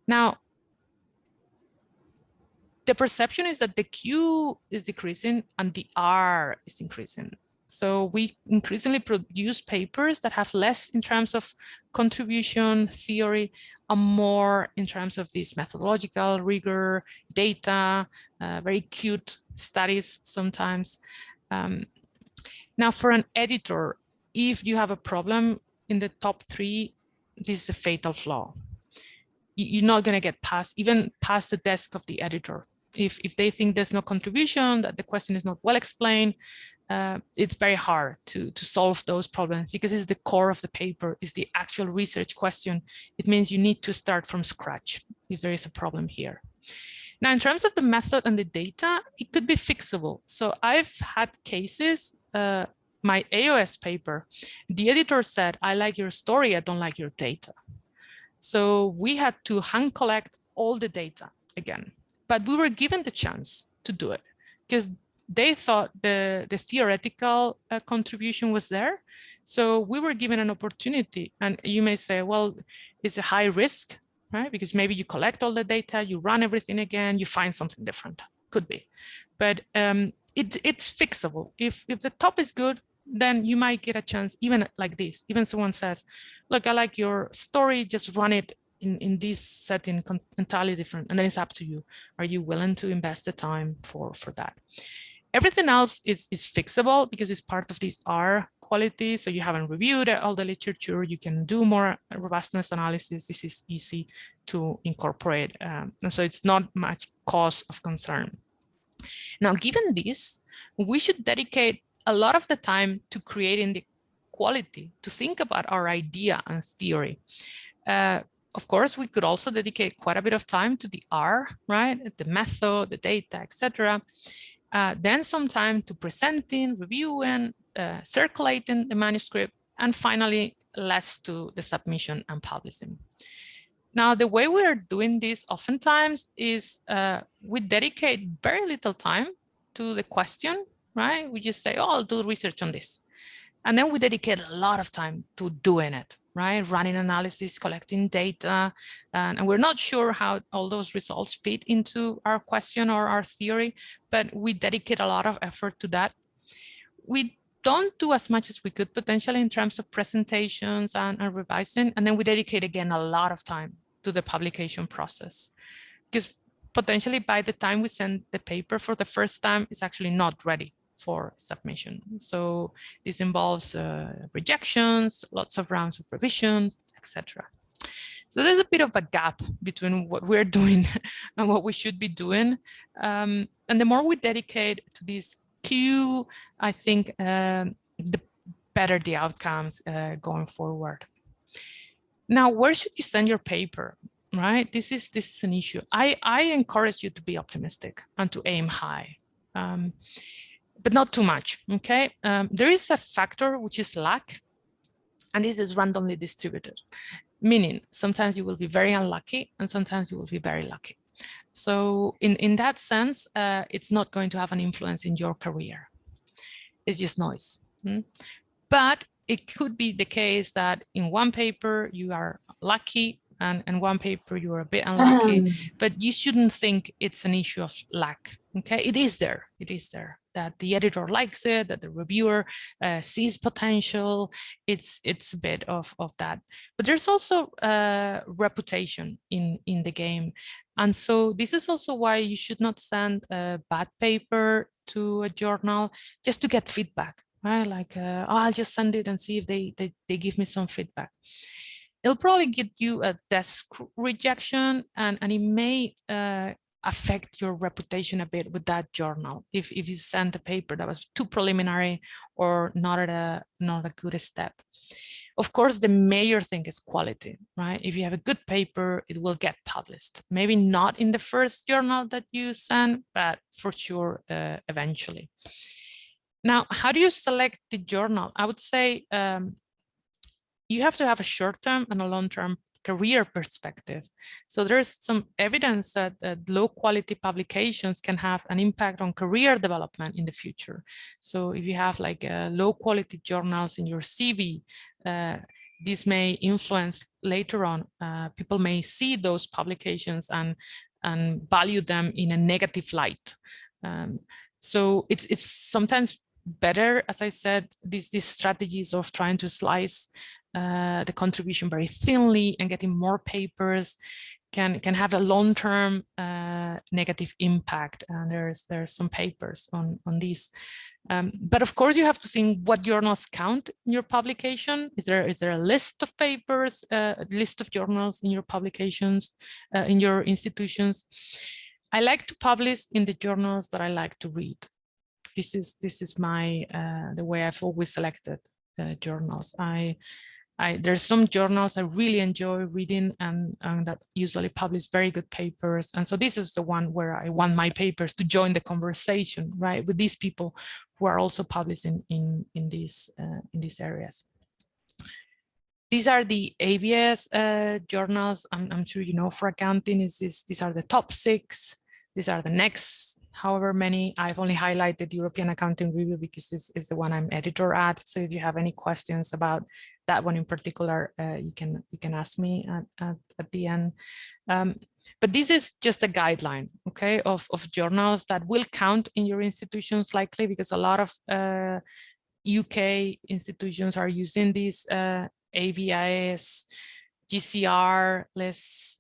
Now, the perception is that the Q is decreasing and the R is increasing. So we increasingly produce papers that have less in terms of contribution, theory, and more in terms of this methodological rigor, data, very cute studies sometimes. Now, for an editor, if you have a problem in the top 3, this is a fatal flaw. You're not going to get even past the desk of the editor. If they think there's no contribution, that the question is not well explained, it's very hard to solve those problems because it's the core of the paper, is the actual research question. It means you need to start from scratch if there is a problem here. Now, in terms of the method and the data, it could be fixable. So I've had cases, my AOS paper, the editor said, I like your story, I don't like your data. So we had to hand collect all the data again, but we were given the chance to do it because they thought the theoretical contribution was there. So we were given an opportunity. And you may say, well, it's a high risk, right? Because maybe you collect all the data, you run everything again, you find something different. Could be. But it's fixable. If the top is good, then you might get a chance, even like this. Even someone says, look, I like your story, just run it in this setting, entirely different. And then it's up to you. Are you willing to invest the time for that? Everything else is fixable because it's part of this R quality. So you haven't reviewed all the literature. You can do more robustness analysis. This is easy to incorporate. And so it's not much cause of concern. Now, given this, we should dedicate a lot of the time to creating the quality, to think about our idea and theory. Of course, we could also dedicate quite a bit of time to the R, right? The method, the data, etc. Then some time to presenting, reviewing, circulating the manuscript, and finally, less to the submission and publishing. Now, the way we are doing this oftentimes is we dedicate very little time to the question, right? We just say, oh, I'll do research on this. And then we dedicate a lot of time to doing it, right? Running analysis, collecting data, and we're not sure how all those results fit into our question or our theory, but we dedicate a lot of effort to that. We don't do as much as we could potentially in terms of presentations and revising, and then we dedicate again a lot of time to the publication process, because potentially by the time we send the paper for the first time, it's actually not ready for submission. So this involves rejections, lots of rounds of revisions, etc. So there's a bit of a gap between what we're doing and what we should be doing. And the more we dedicate to this queue, I think the better the outcomes going forward. Now, where should you send your paper, right? This is an issue. I encourage you to be optimistic and to aim high. But not too much, okay? There is a factor which is luck, and this is randomly distributed, meaning sometimes you will be very unlucky and sometimes you will be very lucky. So in that sense, it's not going to have an influence in your career. It's just noise. But it could be the case that in one paper you are lucky and one paper you are a bit unlucky, but you shouldn't think it's an issue of luck, okay? It is there, that the editor likes it, that the reviewer sees potential. It's a bit of that. But there's also reputation in the game. And so this is also why you should not send a bad paper to a journal just to get feedback, right? Like, oh, I'll just send it and see if they give me some feedback. It'll probably get you a desk rejection, and it may affect your reputation a bit with that journal if you sent a paper that was too preliminary or not a good step. Of course, the major thing is quality, right? If you have a good paper, it will get published. Maybe not in the first journal that you send, but for sure eventually. Now, how do you select the journal? I would say you have to have a short-term and a long-term career perspective. So there's some evidence that low quality publications can have an impact on career development in the future. So if you have like low quality journals in your CV, this may influence later on. People may see those publications and value them in a negative light. So it's sometimes better, as I said, these strategies of trying to slice the contribution very thinly and getting more papers can have a long-term negative impact. And there's some papers on this. But of course, you have to think what journals count in your publication. Is there a list of papers, a list of journals in your publications, in your institutions? I like to publish in the journals that I like to read. This is my the way I've always selected journals. There's some journals I really enjoy reading and that usually publish very good papers. And so this is the one where I want my papers to join the conversation, right, with these people who are also publishing in these areas. These are the ABS journals. I'm sure you know, for accounting, these are the top 6. These are the next however many. I've only highlighted the European Accounting Review because it's the one I'm editor at. So if you have any questions about that one in particular, you can ask me at the end. But this is just a guideline, okay, of journals that will count in your institutions likely, because a lot of UK institutions are using these ABIS, GCR lists.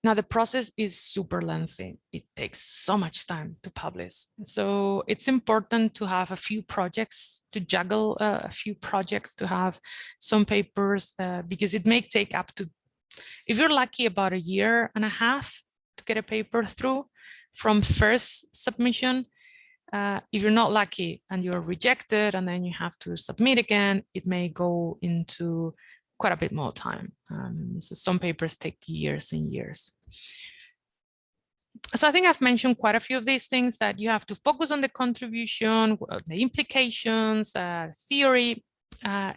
Now, the process is super lengthy. It takes so much time to publish. So it's important to have a few projects, to juggle a few projects, to have some papers, because it may take up to, if you're lucky, about 1.5 years to get a paper through from first submission. If you're not lucky and you're rejected and then you have to submit again, it may go into quite a bit more time. So some papers take years and years. So I think I've mentioned quite a few of these things, that you have to focus on the contribution, the implications, theory.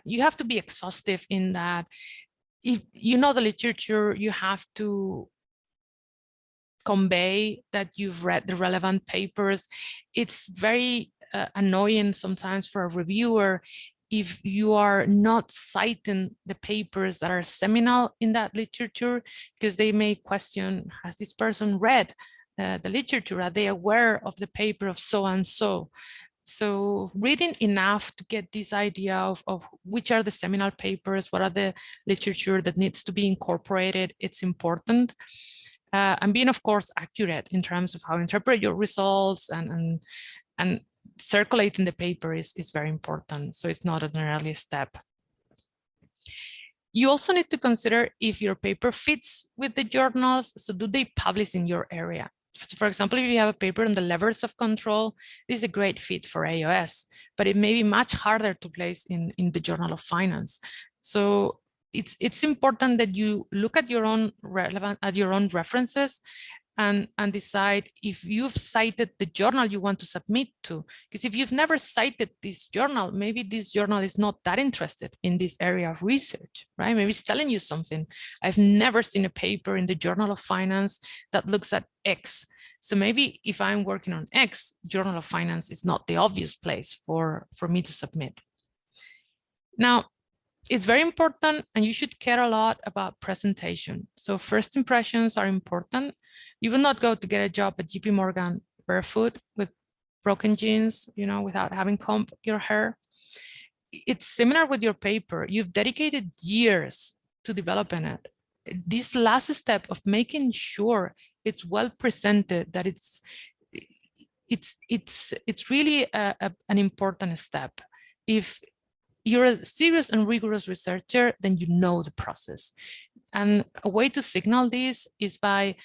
You have to be exhaustive in that. If you know the literature, you have to convey that you've read the relevant papers. It's very annoying sometimes for a reviewer if you are not citing the papers that are seminal in that literature, because they may question, has this person read the literature? Are they aware of the paper of so and so? So reading enough to get this idea of which are the seminal papers, what are the literature that needs to be incorporated, it's important. And being, of course, accurate in terms of how you interpret your results, and circulating the paper is very important. So it's not an early step. You also need to consider if your paper fits with the journals. So do they publish in your area? For example, if you have a paper on the levers of control, this is a great fit for AOS, but it may be much harder to place in the Journal of Finance. So it's important that you look at your own references and decide if you've cited the journal you want to submit to. Because if you've never cited this journal, maybe this journal is not that interested in this area of research, right? Maybe it's telling you something. I've never seen a paper in the Journal of Finance that looks at X. So maybe if I'm working on X, Journal of Finance is not the obvious place for me to submit. Now, it's very important, and you should care a lot about presentation. So first impressions are important. You will not go to get a job at JP Morgan barefoot with broken jeans, you know, without having combed your hair. It's similar with your paper. You've dedicated years to developing it. This last step of making sure it's well presented, that it's really an important step. If you're a serious and rigorous researcher, then you know the process. And a way to signal this is by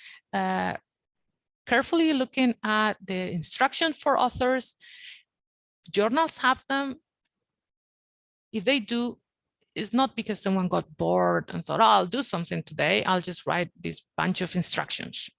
carefully looking at the instructions for authors. Journals have them. If they do, it's not because someone got bored and thought, oh, I'll do something today, I'll just write this bunch of instructions.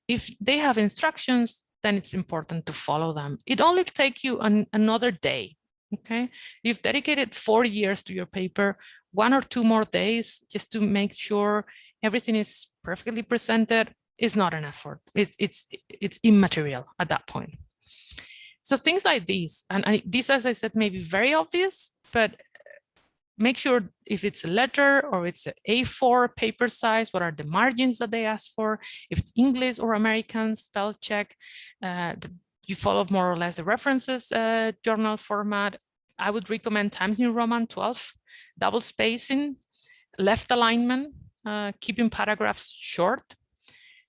If they have instructions, then it's important to follow them. It only takes you another day. Okay, you've dedicated 4 years to your paper, 1 or 2 more days just to make sure everything is perfectly presented. Is not an effort. It's immaterial at that point. So things like these, and this, as I said, may be very obvious, but make sure if it's a letter or it's an A4 paper size, what are the margins that they ask for? If it's English or American, spell check. You follow more or less the references journal format. I would recommend Times New Roman 12, double spacing, left alignment, keeping paragraphs short.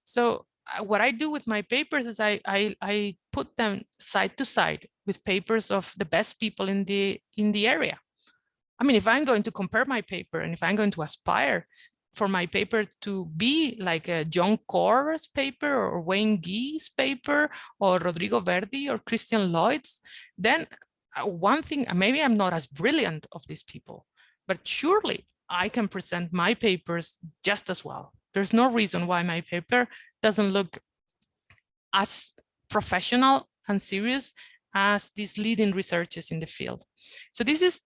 So what I do with my papers is I put them side to side with papers of the best people in the area. I mean, if I'm going to compare my paper and if I'm going to aspire for my paper to be like a John Corr's paper or Wayne Gee's paper or Rodrigo Verdi or Christian Lloyd's, then one thing, maybe I'm not as brilliant of these people, but surely I can present my papers just as well. There's no reason why my paper doesn't look as professional and serious as these leading researchers in the field. So this is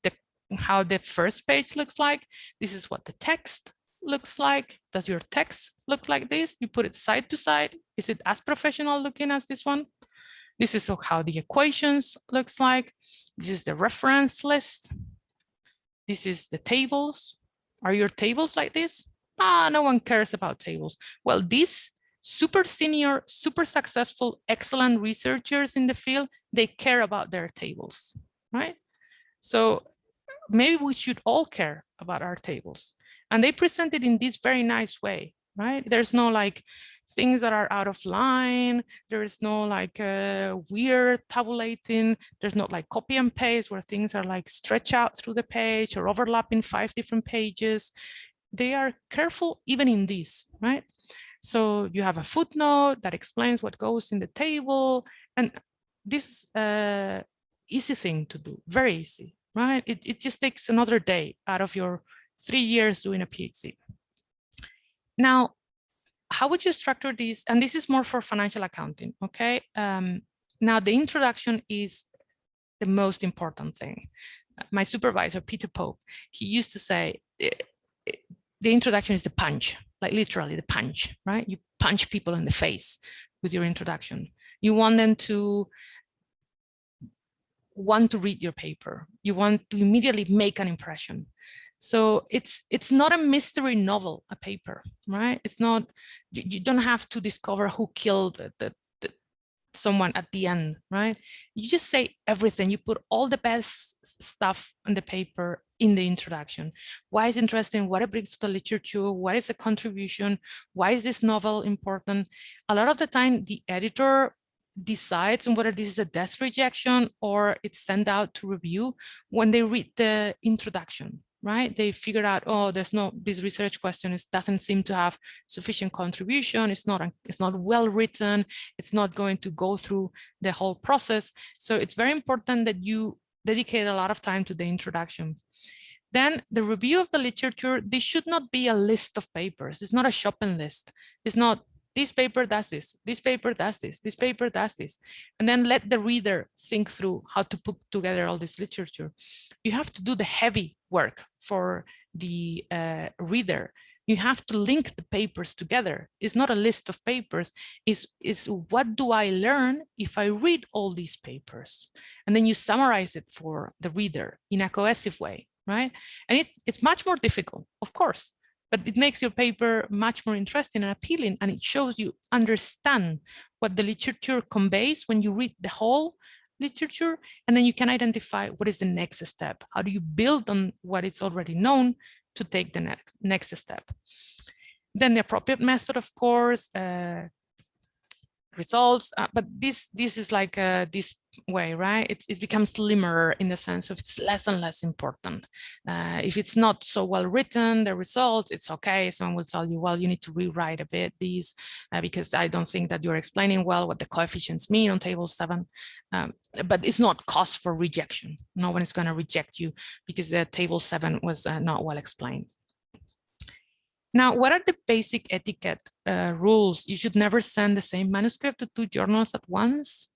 how the first page looks like. This is what the text looks like. Does your text look like this? You put it side to side. Is it as professional looking as this one? This is how the equations looks like. This is the reference list. This is the tables. Are your tables like this? No one cares about tables. Well, these super senior, super successful, excellent researchers in the field, they care about their tables, right? So maybe we should all care about our tables. And they present it in this very nice way, right? There's no like things that are out of line. There is no like weird tabulating. There's not like copy and paste where things are like stretch out through the page or overlapping 5 different pages. They are careful even in this, right? So you have a footnote that explains what goes in the table. And this easy thing to do, very easy, right? It just takes another day out of your 3 years doing a PhD. Now, how would you structure this? And this is more for financial accounting, okay? Now, the introduction is the most important thing. My supervisor, Peter Pope, he used to say, the introduction is the punch, like literally the punch, right? You punch people in the face with your introduction. You want them to want to read your paper. You want to immediately make an impression. So it's not a mystery novel, a paper, right? It's not, you don't have to discover who killed someone at the end, right? You just say everything. You put all the best stuff on the paper in the introduction. Why is it interesting? What it brings to the literature? What is the contribution? Why is this novel important? A lot of the time, the editor decides on whether this is a desk rejection or it's sent out to review when they read the introduction, right? They figure out, oh, there's no, this research question doesn't seem to have sufficient contribution. It's not well written. It's not going to go through the whole process. So it's very important that you dedicate a lot of time to the introduction. Then the review of the literature, this should not be a list of papers. It's not a shopping list. It's not, this paper does this, this paper does this, this paper does this. And then let the reader think through how to put together all this literature. You have to do the heavy work for the reader. You have to link the papers together. It's not a list of papers. It's what do I learn if I read all these papers? And then you summarize it for the reader in a cohesive way, right? And it's much more difficult, of course, but it makes your paper much more interesting and appealing, and it shows you understand what the literature conveys when you read the whole literature, and then you can identify what is the next step. How do you build on what is already known to take the next step? Then the appropriate method, of course, results, but this is like this way, right? It becomes slimmer in the sense of it's less and less important. If it's not so well written, the results, it's okay. Someone will tell you, well, you need to rewrite a bit these because I don't think that you're explaining well what the coefficients mean on table 7. But it's not cause for rejection. No one is going to reject you because the table 7 was not well explained. Now, what are the basic etiquette rules? You should never send the same manuscript to 2 journals at once,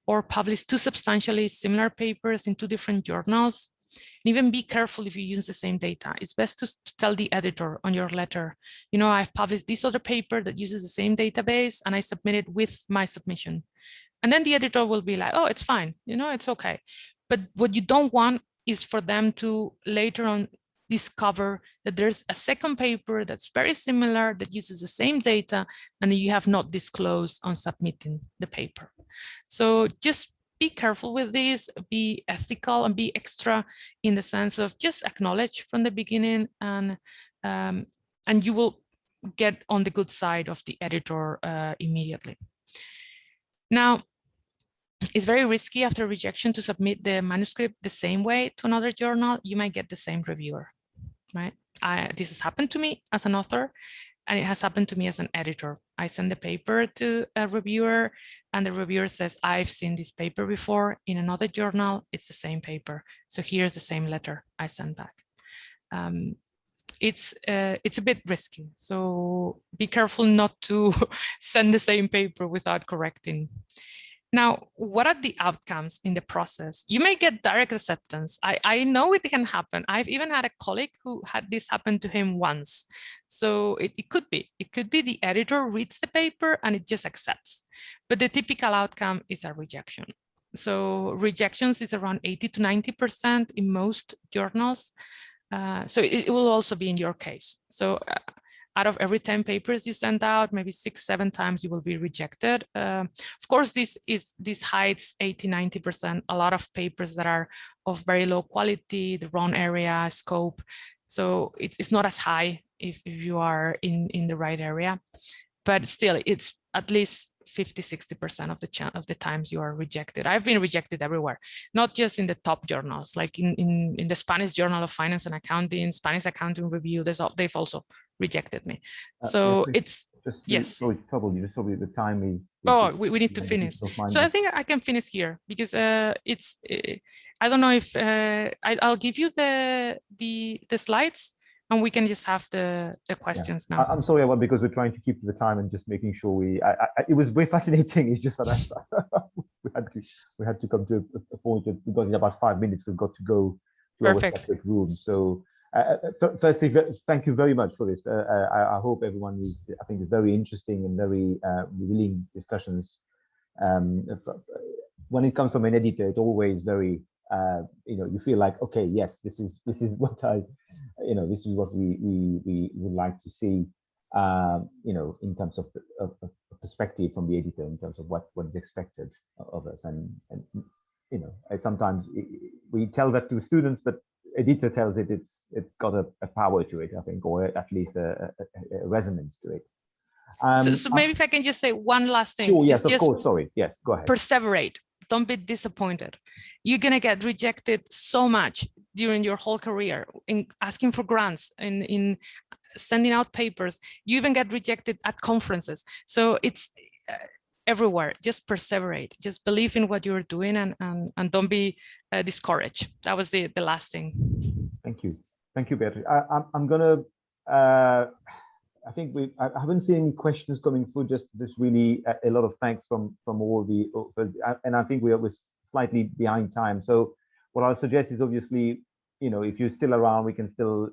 or publish 2 substantially similar papers in 2 different journals. And even be careful if you use the same data. It's best to tell the editor on your letter, you know, I've published this other paper that uses the same database and I submit it with my submission. And then the editor will be like, oh, it's fine, you know, it's okay. But what you don't want is for them to later on discover that there's a second paper that's very similar that uses the same data and you have not disclosed on submitting the paper. So just be careful with this, be ethical and be extra in the sense of just acknowledge from the beginning, and you will get on the good side of the editor immediately. Now, it's very risky after rejection to submit the manuscript the same way to another journal. You might get the same reviewer, right? This has happened to me as an author, and it has happened to me as an editor. I send the paper to a reviewer, and the reviewer says, I've seen this paper before in another journal. It's the same paper. So here's the same letter I sent back. It's a bit risky. So be careful not to send the same paper without correcting. Now, what are the outcomes in the process? You may get direct acceptance. I know it can happen. I've even had a colleague who had this happen to him once. So it could be the editor reads the paper and it just accepts. But the typical outcome is a rejection. So rejections is around 80 to 90% in most journals. So it will also be in your case. So out of every 10 papers you send out, maybe 6-7 times you will be rejected. Of course, this hides 80-90%, a lot of papers that are of very low quality, the wrong area, scope. So it's not as high if you are in the right area, but still it's at least 50-60% of the times you are rejected. I've been rejected everywhere, not just in the top journals, like in the Spanish Journal of Finance and Accounting, Spanish Accounting Review, they've also rejected me. So it's, yes. Sorry to trouble you, just sorry, the time is. Oh, we need to finish. So I think I can finish here because it's, I don't know if I'll give you the slides and we can just have the questions now. I'm sorry, because we're trying to keep to the time and just making sure it was very fascinating. It's just that we had to come to a point that we got in about 5 minutes. We've got to go to our separate room. So firstly, thank you very much for this. I hope everyone is, I think it's very interesting and very revealing discussions. When it comes from an editor, it's always very, you feel like, okay, yes, this is what this is what we would like to see, in terms of perspective from the editor, in terms of what is expected of us. And sometimes we tell that to students, but editor tells it's got a power to it, I think, or at least a resonance to it. So maybe if I can just say one last thing. Sure, yes, of course, sorry. Yes, go ahead. Perseverate. Don't be disappointed. You're going to get rejected so much during your whole career in asking for grants, in sending out papers. You even get rejected at conferences. So it's everywhere. Just perseverate. Just believe in what you're doing and don't be discouraged. That was the last thing. Thank you. Thank you, Beatriz. I'm going to... I think I haven't seen any questions coming through. Just really a lot of thanks from all the, and I think we are slightly behind time. So what I'll suggest is, obviously, if you're still around, we can still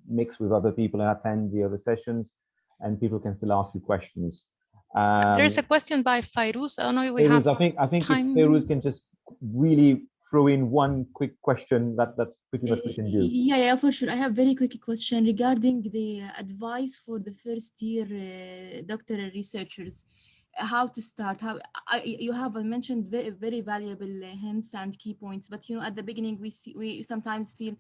mix with other people and attend the other sessions, and people can still ask you questions. There is a question by Fairuz. I don't know if we have I think time. If Fairuz can just really throw in one quick question, that's pretty much we can do. Yeah, for sure. I have very quick question regarding the advice for the first year doctoral researchers. How to start? You have mentioned very valuable hints and key points, but at the beginning we sometimes feel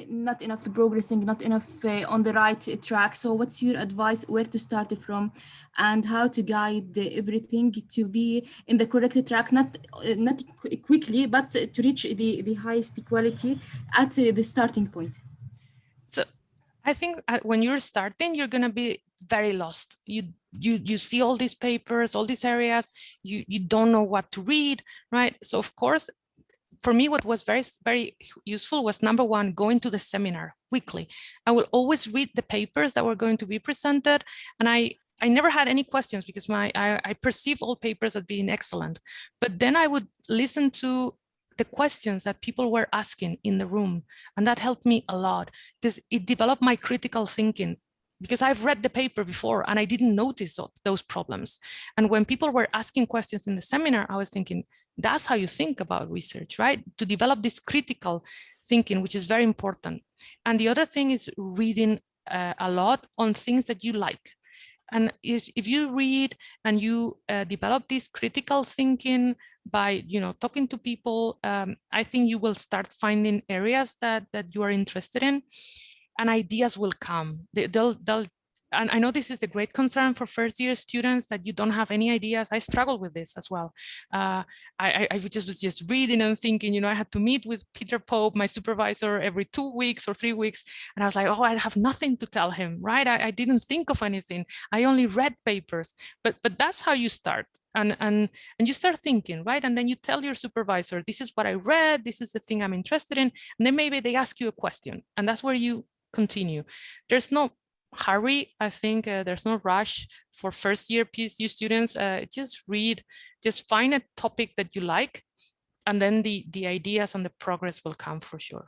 not enough progressing, not enough on the right track. So what's your advice, where to start from, and how to guide everything to be in the correct track, not quickly, but to reach the highest quality at the starting point? So I think when you're starting, you're going to be very lost. You see all these papers, all these areas, you don't know what to read, right? So of course, for me, what was very, very useful was, number one, going to the seminar weekly. I will always read the papers that were going to be presented, and I never had any questions because I perceive all papers as being excellent. But then I would listen to the questions that people were asking in the room, and that helped me a lot because it developed my critical thinking. Because I've read the paper before and I didn't notice those problems. And when people were asking questions in the seminar, I was thinking, that's how you think about research, right? To develop this critical thinking, which is very important. And the other thing is reading a lot on things that you like. And if you read and you develop this critical thinking by talking to people, I think you will start finding areas that you are interested in. And ideas will come. And I know this is the great concern for first-year students, that you don't have any ideas. I struggle with this as well. I was just reading and thinking, I had to meet with Peter Pope, my supervisor, every 2 weeks or 3 weeks. And I was like, oh, I have nothing to tell him, right? I didn't think of anything. I only read papers. But that's how you start. And you start thinking, right? And then you tell your supervisor, this is what I read. This is the thing I'm interested in. And then maybe they ask you a question. And that's where you continue. There's no hurry. I think there's no rush for first-year PhD students. Just read, just find a topic that you like, and then the ideas and the progress will come for sure.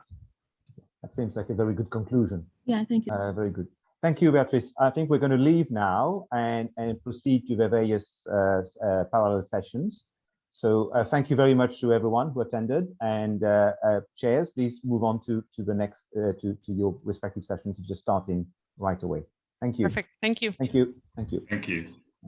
That seems like a very good conclusion. Yeah, thank you. Very good. Thank you, Beatriz. I think we're going to leave now and proceed to the various parallel sessions. So thank you very much to everyone who attended, and chairs, please move on to the next, to your respective sessions, just starting right away. Thank you. Perfect. Thank you. Thank you. Thank you. Thank you.